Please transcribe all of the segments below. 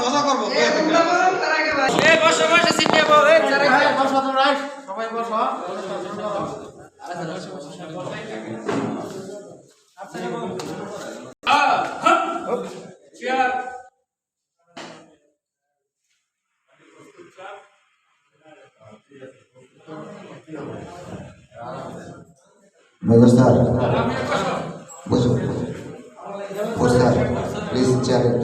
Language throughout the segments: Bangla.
মজা করবো সবাই বসো Megastar, bosok, bosar, please chat it.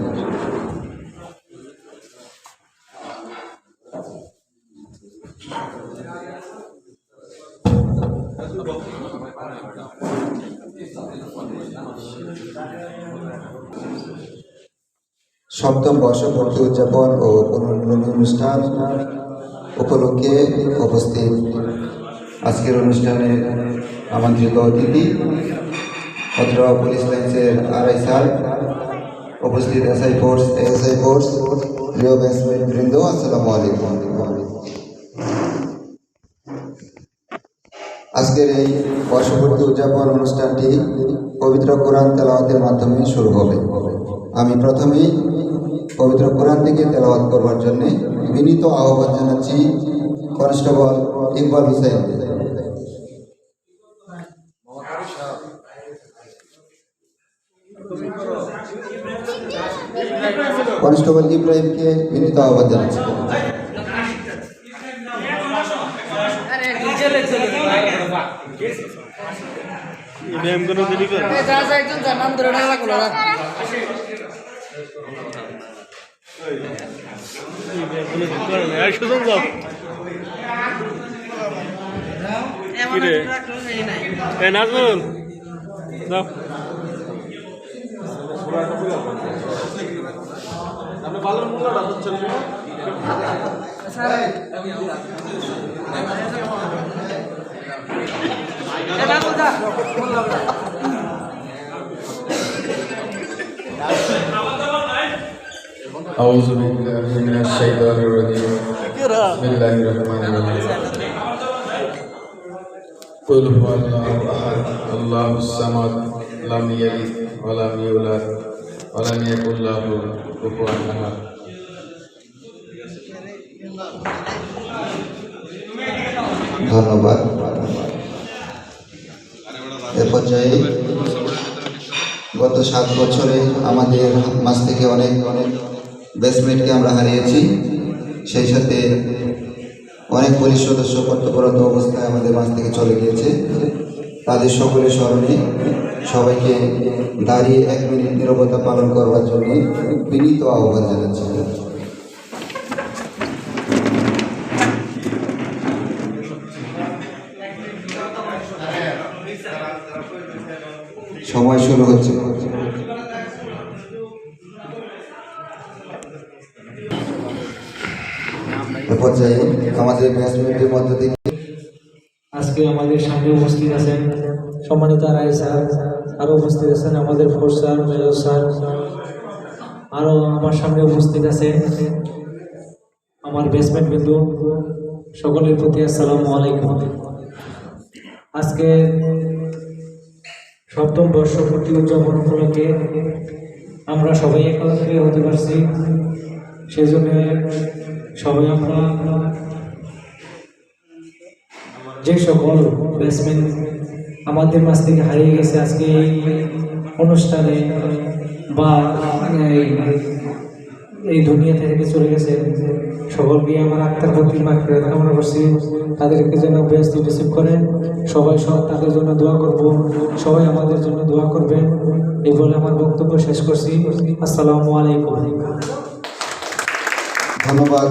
সপ্তম বর্ষপূর্তি উদযাপন ও পুনর্মিলনী অনুষ্ঠান উপলক্ষে উপস্থিত আজকের অনুষ্ঠানে আমন্ত্রিত অতিথি অত্র পুলিশ লাইন্সের আরআই স্যার, উপস্থিত এসআই ফোর্স, এএসআই ফোর্স, প্রিয় ব্যাটসম্যান বৃন্দ, আসসালামু আলাইকুম। আজকের এই বর্ষপূর্তি উদযাপন অনুষ্ঠানটি পবিত্র কোরআন তেলাওয়াতের মাধ্যমে শুরু হবে। আমি প্রথমেই পবিত্র কোরআন থেকে তেলাওয়াত করবার জন্য বিনীত আহ্বান জানাচ্ছি কনস্টেবল ইকবাল হুসাইন। কনস্টেবল ইব্রাহিমকে বিনীত আহ্বান জানাচ্ছি। أعوذ بالله من الشيطان الرجيم بسم الله الرحمن الرحيم قل هو الله أحد الله الصمد لم يلد ولم يولد ولم يكن له كفوا أحد ধন্যবাদ। এ পর্যায়ে গত 7 বছরে আমাদের মাঝ থেকে অনেক ব্যাটসম্যানকে আমরা হারিয়েছি। সেই সাথে অনেক পুলিশ সদস্য কর্তব্যরত অবস্থায় আমাদের মাঝ থেকে চলে গিয়েছে। তাদের সকলের স্মরণে সবাইকে দাঁড়িয়ে 1 মিনিট নীরবতা পালন করবার জন্য বিনীত আহ্বান জানাচ্ছি। সময় শুরু হচ্ছে। পর্যায়ে আমাদের ব্যাটসম্যানদের মধ্য থেকে আজকে আমাদের সামনে উপস্থিত আছেন সম্মানিত আরআই স্যার, আরও উপস্থিত আছেন আমাদের ফোর্স স্যার, মেজর স্যার, আরও আমার সামনে উপস্থিত আছেন আমার ব্যাটসম্যান বিন্দু, সকলের প্রতি আসসালামু আলাইকুম। আজকে সপ্তম বর্ষপূর্তি উদযাপন উপলক্ষে আমরা সবাই একত্রে হতে পারছি, সেই জন্য সবাই আমরা যে সকল ব্যাটসম্যান আমাদের মাঝ থেকে হারিয়ে গেছে আজকে এই অনুষ্ঠানে বা এই দুনিয়া থেকে চলে গেছে, সকলকে আমার আত্মার প্রতি মাগফিরাত কামনা করছি। তাদেরকে যেন বেস্ট রিসিভ করেন, সবাই তাদের জন্য দোয়া করব, সবাই আমাদের জন্য দোয়া করবেন। এই বলে আমার বক্তব্য শেষ করছি। আসসালামু আলাইকুম। ধন্যবাদ।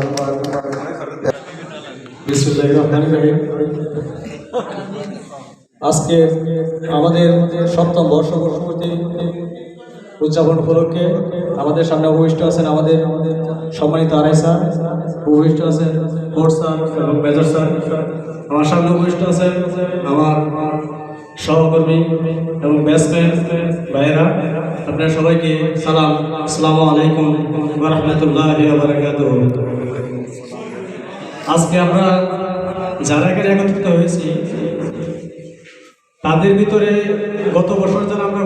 বিসমিল্লাহির রহমানির রহিম। আজকে আমাদের সপ্তম বর্ষপূর্তি উদযাপন উপলক্ষে আমাদের সামনে উপবিষ্ট আছেন আমাদের সম্মানিত আরআই স্যার, উপবিষ্ট আছেন ফোর্স স্যার এবং মেজর স্যার, আমার সামনে উপবিষ্ট আছেন আমার সহকর্মী এবং ব্যাটসম্যান ভাইয়েরা। আপনারা সবাইকে সালাম, আসসালামু আলাইকুম ওয়া রাহমাতুল্লাহি ওয়া বারাকাতুহু। আজকে আমরা যারা এখানে একত্রিত হয়েছি তাদের ভিতরে গত বছর যারা আমরা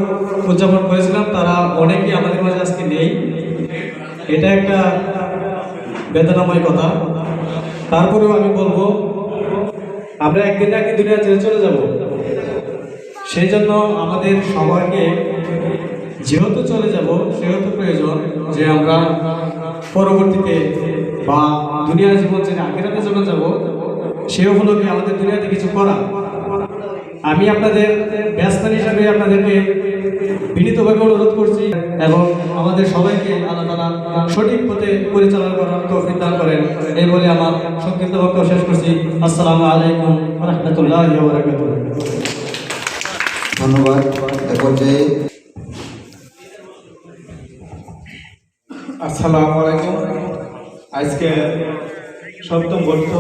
উদযাপন করেছিলাম তারা অনেকেই আমাদের মাঝে আজকে নেই। এটা একটা বেদনাময় কথা। তারপরেও আমি বলবো আমরা একদিন না একদিন দুনিয়া ছেড়ে চলে যাব। সেই জন্য আমাদের সবাইকে যেহেতু চলে যাব সেহেতু প্রয়োজন যে আমরা পরবর্তীতে বা দুনিয়ার জীবন ছেড়ে আখিরাতে যখন যাব সে উপলক্ষে আমাদের দুনিয়াতে কিছু করা। আমি আপনাদের ব্যাটসম্যান হিসাবে আপনাদেরকে বিনীতভাবে অনুরোধ করছি এবং আমাদের সবাইকে আল্লাহ তাআলা সঠিক পথে পরিচালনা করার তৌফিক দান করেন। এই বলে আমার সংক্ষিপ্ত বক্তব্য শেষ করছি। আসসালামু আলাইকুম ওয়া রাহমাতুল্লাহি ওয়া বারাকাতুহু। ধন্যবাদ। এ পর্যায়ে আসসালামু আলাইকুম। আজকে সপ্তম বর্ষ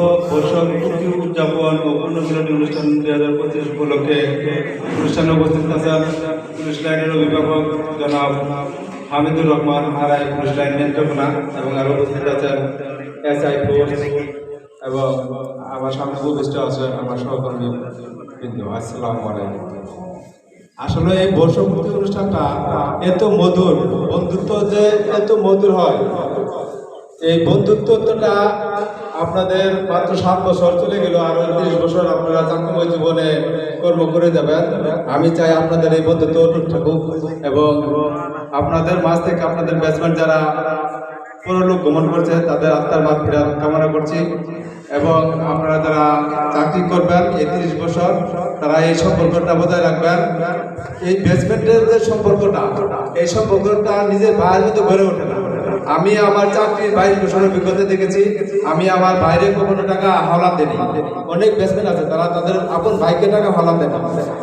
পূর্তি উদযাপন ও পুনর্মিলনী অনুষ্ঠান 2025 উপলক্ষে অনুষ্ঠানে উপস্থিত আছেন পুলিশ লাইনের অভিভাবক জনাব হামিদুর রহমান আরাই পুলিশ লাইন নেত্রকোনা এবং আরও উপস্থিত আছেন SI ফোর্স এবং আমার সামনে উপস্থিত আছেন আমার সহকর্মী বৃন্দ। আসসালামু আলাইকুম। আসলে এই বর্ষপূর্তি অনুষ্ঠানটা এত মধুর, বন্ধুত্ব যে এত মধুর হয়, এই বন্ধুত্বটা আপনাদের মাত্র 7 বছর চলে গেল, আরো 30 বছর আপনারা চাকরিময় জীবনে কর্ম করে যাবেন। আমি চাই আপনাদের এই বন্ধুত্ব অটুট থাকুক এবং আপনাদের মাঝ থেকে আপনাদের ব্যাটসম্যান যারা পরলোক গমন করছে তাদের আত্মার মাগফিরাত কামনা করছি এবং আপনারা যারা চাকরি করবেন এই 30 বছর তারা এই সম্পর্কটা বজায় রাখবেন। এই ব্যাটসম্যানদের যে সম্পর্কটা, এই সম্পর্কটা নিজের ভাইয়ের মতো গড়ে ওঠে না। আমি আমার চাকরির 22 বছর অভিজ্ঞতা দেখেছি, আমি আমার বাইরে কখনো টাকা হাওলাত দেনি। অনেক ব্যাটসম্যান আছে তারা তাদের আপন ভাইকে টাকা হাওলাত দেন,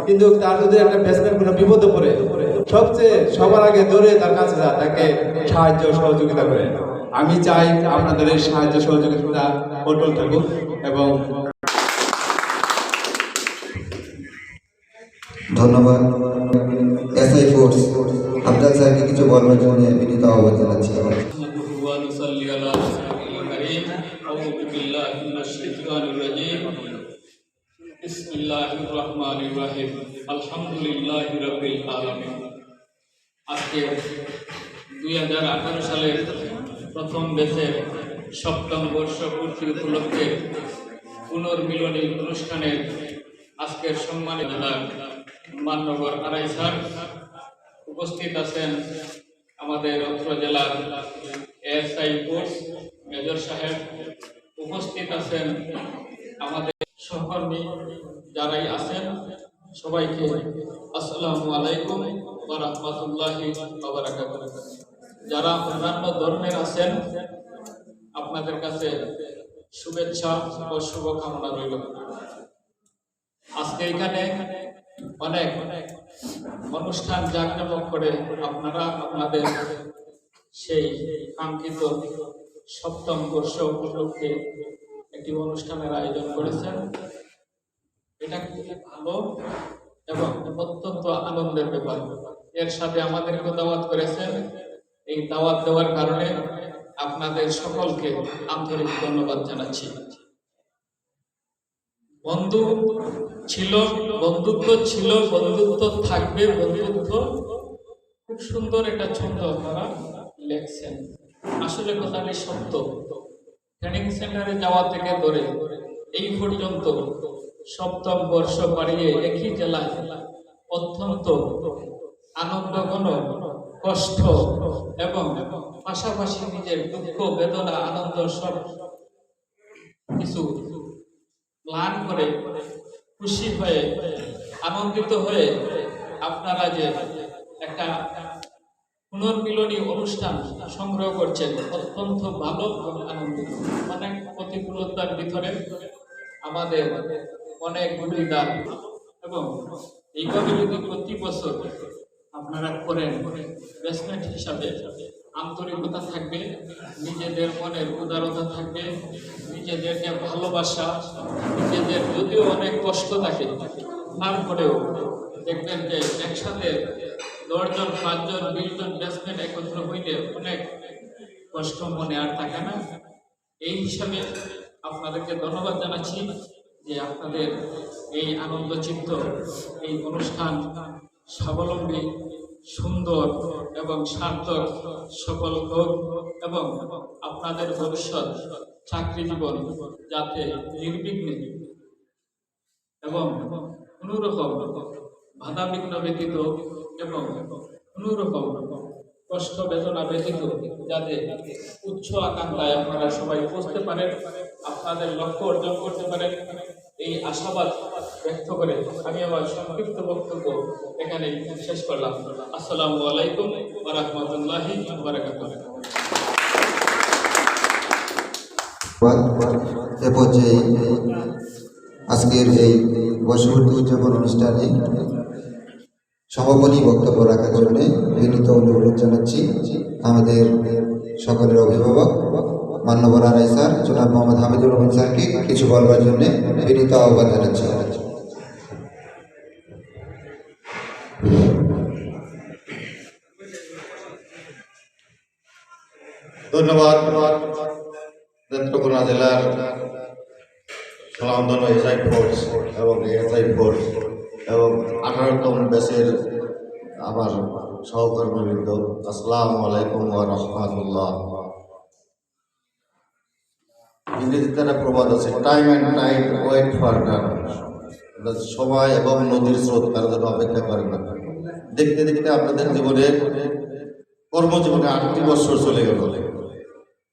কিন্তু তার যদি একটা ব্যাটসম্যান কোনো বিপদে পড়ে সবচেয়ে সবার আগে দৌড়ে তার কাছে যায়, তাকে সাহায্য সহযোগিতা করে। আমি চাই আপনাদের এই সাহায্য সহযোগিতা অটল থাকুক এবং ধন্যবাদ। SI ফোর্স আফজাল স্যারকে কিছু বলবার জন্য বিনীত আহ্বান জানাচ্ছি। আজকে 2018 সালের প্রথম ব্যাচের সপ্তম বর্ষপূর্তি উপলক্ষে পুনর্মিলনী অনুষ্ঠানের আজকের সম্মানিত মান্যবর আরাই স্যার, উপস্থিত আছেন আমাদের অত্র জেলার SI ফোর্স মেজর সাহেব, উপস্থিত আছেন আমাদের সহকর্মী যারাই আছেন, সবাইকে আসসালামু আলাইকুম ওয়া রাহমাতুল্লাহি ওয়া বারাকাতুহু। যারা অন্যান্য ধর্মের আছেন আপনাদের কাছে শুভেচ্ছা ও শুভকামনা রইল। আজকে এখানে অনেক অনুষ্ঠান জাঁকজমক করে আপনারা আপনাদের সেই কাঙ্ক্ষিত সপ্তম বর্ষ উপলক্ষে একটি অনুষ্ঠানের আয়োজন করেছেন। এটা খুবই ভালো এবং অত্যন্ত আনন্দের ব্যাপার। এর সাথে আমাদেরকে দাওয়াত করেছেন, এই দাওয়াত দেওয়ার কারণে আপনাদের সকলকে আন্তরিক ধন্যবাদ জানাচ্ছি। বন্ধুত্ব ছিল, বন্ধুত্ব থাকবে, বন্ধুত্ব খুব সুন্দর একটা ছন্দ আপনারা লেখছেন। আসলে কথাটি সত্য। ট্রেনিং সেন্টারে যাওয়া থেকে ধরে এই পর্যন্ত সপ্তম বর্ষ পাড়িয়ে একই জেলায় অত্যন্ত আনন্দঘন, কষ্ট এবং পাশাপাশি নিজের দুঃখ বেদনা আনন্দ সব কিছু প্ল্যান করে খুশি হয়ে আনন্দিত হয়ে আপনারা যে একটা পুনর্মিলনী অনুষ্ঠান সংগ্রহ করছেন, অত্যন্ত ভালো এবং আনন্দিত। অনেক প্রতিকূলতার ভিতরে আমাদের অনেক গুলিদার এবং এইভাবে যদি প্রতি বছর আপনারা করেন, ব্যাটসম্যান হিসাবে আন্তরিকতা থাকবে, নিজেদের মনের উদারতা থাকবে, নিজেদেরকে ভালোবাসা, নিজেদের যদিও অনেক কষ্ট থাকে তারপরেও দেখবেন যে একসাথে 10 জন 5 জন 20 জন ব্যাটসম্যান একত্র হইলে অনেক কষ্ট মনে আর থাকে না। এই হিসাবে আপনাদেরকে ধন্যবাদ জানাচ্ছি যে আপনাদের এই আনন্দচিত্ত এই অনুষ্ঠান স্বাবলম্বী, সুন্দর এবং সার্থক সফল হোক এবং আপনাদের ভবিষ্যৎ চাকরি জীবন যাতে নির্বিঘ্নে এবং কোনোরকম বাধা বিঘ্ন ব্যতীত এবং কোনোরকম কষ্ট বেদনা ব্যতীত যাতে উচ্চ আকাঙ্ক্ষায় আপনারা সবাই পৌঁছতে পারেন, আপনাদের লক্ষ্য অর্জন করতে পারেন, এই আশাবাদ ব্যক্ত করে আমি আমার সংক্ষিপ্ত বক্তব্য এখানে শেষ করলাম। আসসালামু আলাইকুম ওয়া রাহমাতুল্লাহি ওয়া বারাকাতুহু। এ পর্যায়ে আজকের এই বর্ষপূর্তি উদযাপন অনুষ্ঠানে সমাপনী বক্তব্য রাখার জন্য বিনীত অনুরোধ জানাচ্ছি আমাদের সকলের অভিভাবক মান্যবর আরআই স্যার জনাব মোহাম্মদ হামিদুর রহমান স্যারকে কিছু বলবার জন্য বিনীত আহ্বান জানাচ্ছি। ধন্যবাদ নেত্রকোনা জেলার স্বনামধন্য এসআই ফোর্স এবং এসআই ফোর্স এবং 18তম ব্যাচের আমার সহকর্মীবৃন্দ, আসসালামু আলাইকুম ওয়া রাহমাতুল্লাহ। ইংরেজিতে একটা প্রবাদ আছে, time and time wait for none. সময় এবং নদীর স্রোত কারোর জন্য অপেক্ষা করে না। দেখতে দেখতে আপনাদের জীবনের কর্মজীবনে 8টি বছর চলে গেল।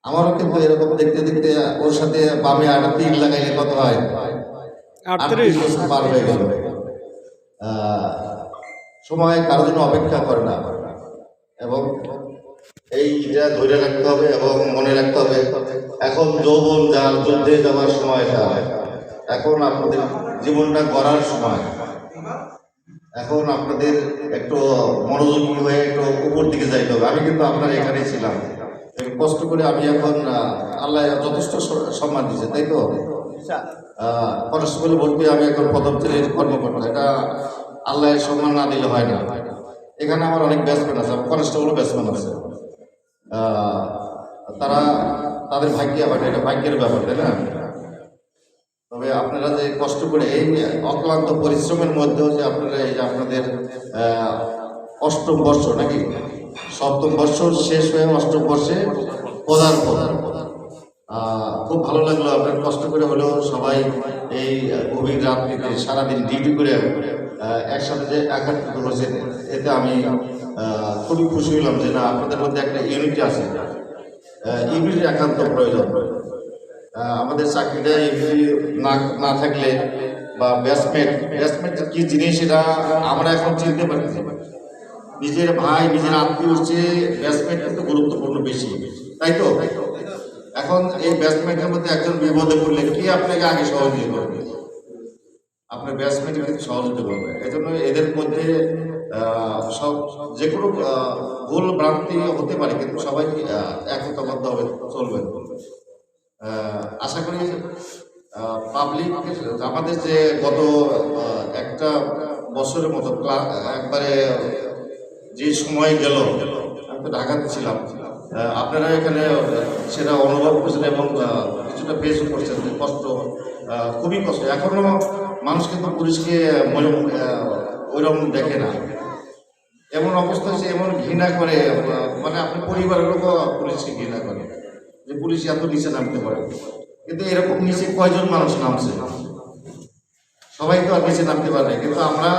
আমারও কিন্তু এরকম দেখতে দেখতে ওর সাথে বামে 3 লাগাইলে কত হয়, 38 বছর পার হয়ে গেল। সময় কারোর জন্য অপেক্ষা করে না এবং এইটা ধরে রাখতে হবে এবং মনে রাখতে হবে এখন যৌবন যার যুদ্ধে যাওয়ার সময়টা, এখন আপনাদের জীবনটা গড়ার সময়। এখন আপনাদের একটু মনোযোগী হয়ে একটু উপর দিকে যাইতে হবে। আমি কিন্তু আপনার এখানেই ছিলাম, কষ্ট করে আমি এখন আল্লাহ যথেষ্ট সম্মান দিয়েছে, তাই তো? কনস্টেবল ভর্তি আমি এখন প্রথম শ্রেণীর কর্মকর্তা, এটা আল্লাহের সম্মান না দিলে হয় না। এখানে আমার অনেক ব্যাটসম্যান আছে, আমার কনস্টেবলও ব্যাটসম্যান আছে। তারা তাদের ভাগ্যে আবার এটা ভাগ্যের ব্যাপার, তাই না? তবে আপনারা যে কষ্ট করে এই অক্লান্ত পরিশ্রমের মধ্যেও যে আপনারা এই যে আপনাদের 8ম বর্ষ নাকি 7ম বর্ষ শেষ হয়ে 8ম বর্ষে পদার্পণ, খুব ভালো লাগলো। আপনার কষ্ট করে হলেও সবাই এই গভীর রাত্রিতে সারাদিন ডিউটি করে একসাথে যে একাত্রিত হয়েছে, এতে আমি খুবই খুশি হলাম যে না, আপনাদের মধ্যে একটা ইউনিটি আছে। ইউনিটির একান্ত প্রয়োজন। আমাদের চাকরিটা ইউনিটি না থাকলে বা ব্যাটসম্যান কি জিনিস এটা আমরা এখন চিনতে পারছি। নিজের ভাই নিজের আত্মীয় চেয়ে ব্যাটসম্যান কিন্তু গুরুত্বপূর্ণ বেশি, তাই তো? এখন এই ব্যাটসম্যানের মধ্যে একজন বিপদে পড়লে কি আপনাকে আগে সহযোগিতা করবে? আপনার ব্যাটসম্যান কিন্তু সহযোগিতা করবে। এই জন্য এদের মধ্যে সব যে কোনো ভুল ভ্রান্তি হতে পারে, কিন্তু সবাই একতাবদ্ধ হবে, চলবে। আশা করি পাবলিক আমাদের যে গত একটা বছরের মতো একবারে যে সময় গেল, আমি তো ঢাকাতে ছিলাম, আপনারা এখানে সেটা অনুভব করছেন এবং কিছুটা ফেসও করছেন যে কষ্ট, খুবই কষ্ট। এখনো মানুষ কিন্তু পুলিশকে ওইরকম দেখে না, এমন অবস্থা সে এমন ঘৃণা করে, মানে আপনার পরিবারের লোক পুলিশকে ঘৃণা করে যে পুলিশ এত নিচে নামতে পারে। কিন্তু এরকম নিচে কয়জন মানুষ নামছে? সবাই তো আর নিচে নামতে পারে না। কিন্তু আমরা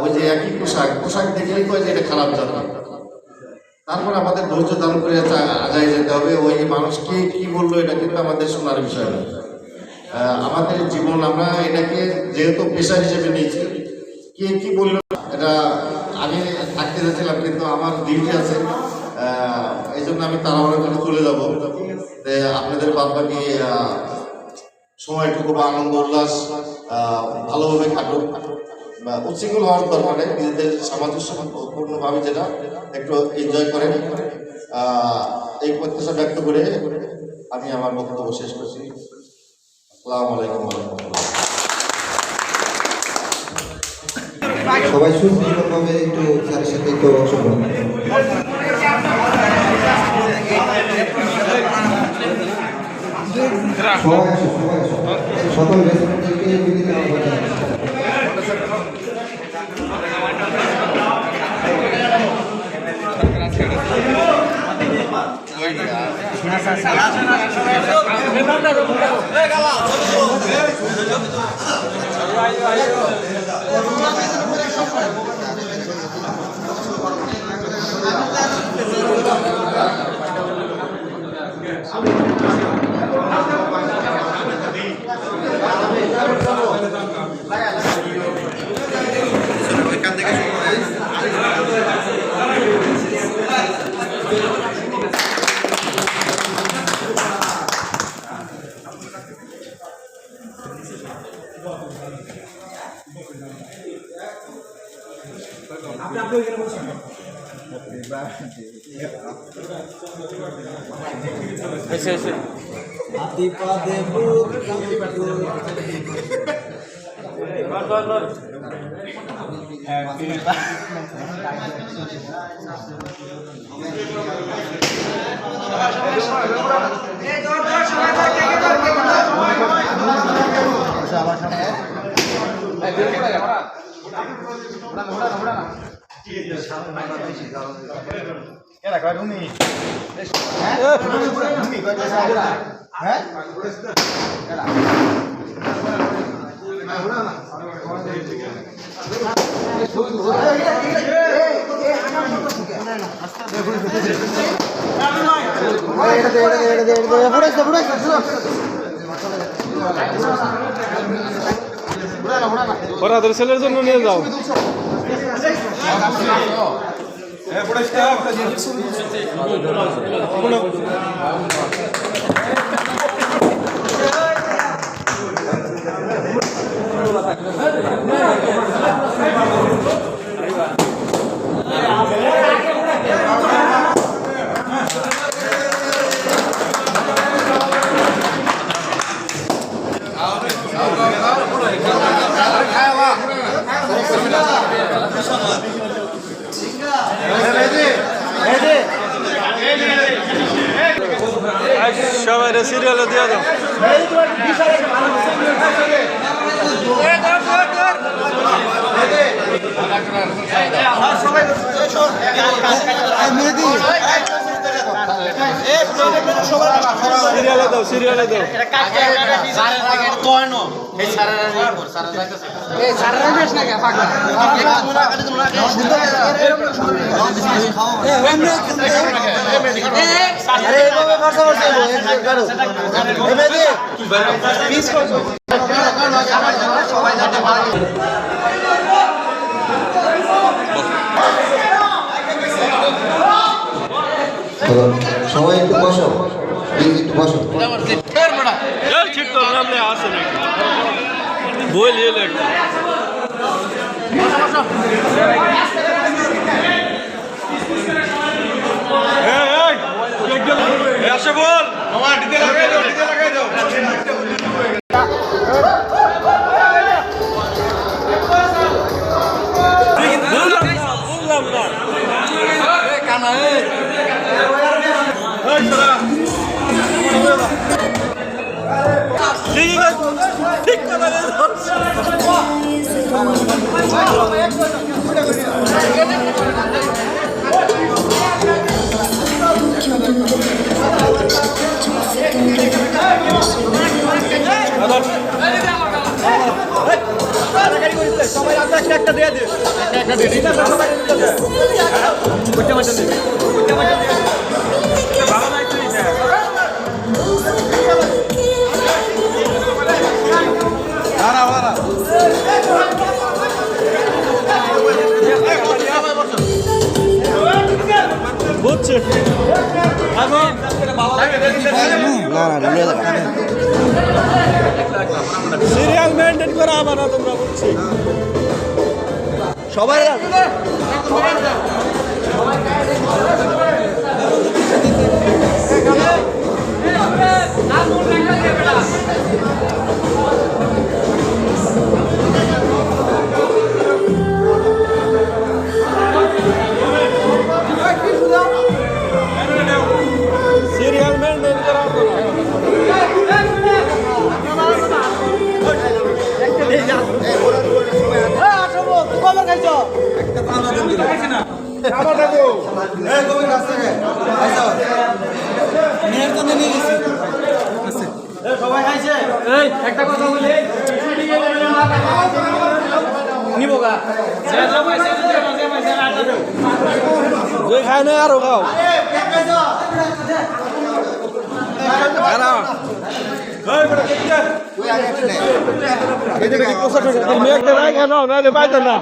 ওই যে একই পোশাক দেখলেই কয় যে এটা খারাপ জাতি। তারপর আমাদের ধৈর্য ধারণ করে আগায় যেতে হবে। ওই মানুষকে কি বললো এটা কিন্তু আমাদের শোনার বিষয় না। আমাদের জীবন আমরা এটাকে যেহেতু পেশা হিসেবে নিয়েছি, কে কি বললো এটা আমি থাকতে যাচ্ছিলাম, কিন্তু আমার ডিউটি আছে, এই জন্য আমি তাড়াহুড়ো করে চলে যাবো। আপনাদের বাদবাকি সময়টুকু বা আনন্দ উল্লাস ভালোভাবে কাটুক, বা উচ্ছৃঙ্খল হওয়ার দরকার নেই। নিজেদের সামঞ্জস্যপূর্ণভাবে যেটা একটু এনজয় করেন, এই প্রত্যাশা ব্যক্ত করে আমি আমার বক্তব্য শেষ করছি। আসসালামু আলাইকুম ওয়া রাহমাতুল্লাহ। সবাই সুন্দরভাবে একটু স্যারের সাথে একটু অংশগ্রহণ। সবাই আসো, সকল বেসমেন্টকে বিনীত আহ্বান জানাচ্ছি। ওরা তোর ছেলের জন্য নিয়ে যাও। সবাই সিরিয়ালে দিয়ে দাও। সিরিয়ালে দাও, সিরিয়ালে দাও। সবাই একটু বসো, প্লিজ একটু বসো। একটা দিয়ে দে, একটা দিয়ে দিতে সবাই দিতে দে। কোটা মাছ দে, কোটা মাছ দে। ভালো নাই তুই না। আরা আরা বুঝছে আমি না না নিয়ে যা সিরিয়াল মেইনটেইন করা আমার তোমরা বুঝছি সবাই সিরিয়াল মেইনটেইন করা এই কবি রাস্তা গে আইসা মেয়ের তো নিয়ে গেছি এই সবাই খাইছে এই একটা কথা বলি নিবো গা যেটা পয়সা দিতে মাঝে মাঝে আটা দাও তুই খাই না আর খাও আরে এই বড় কেটে তুই আগে নে এই দেখি কোসা টাকা মেয়ে একটা রাই খাও না রে পাইতো না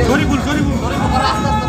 জরিবুল জরিবুল আস্তে আস্তে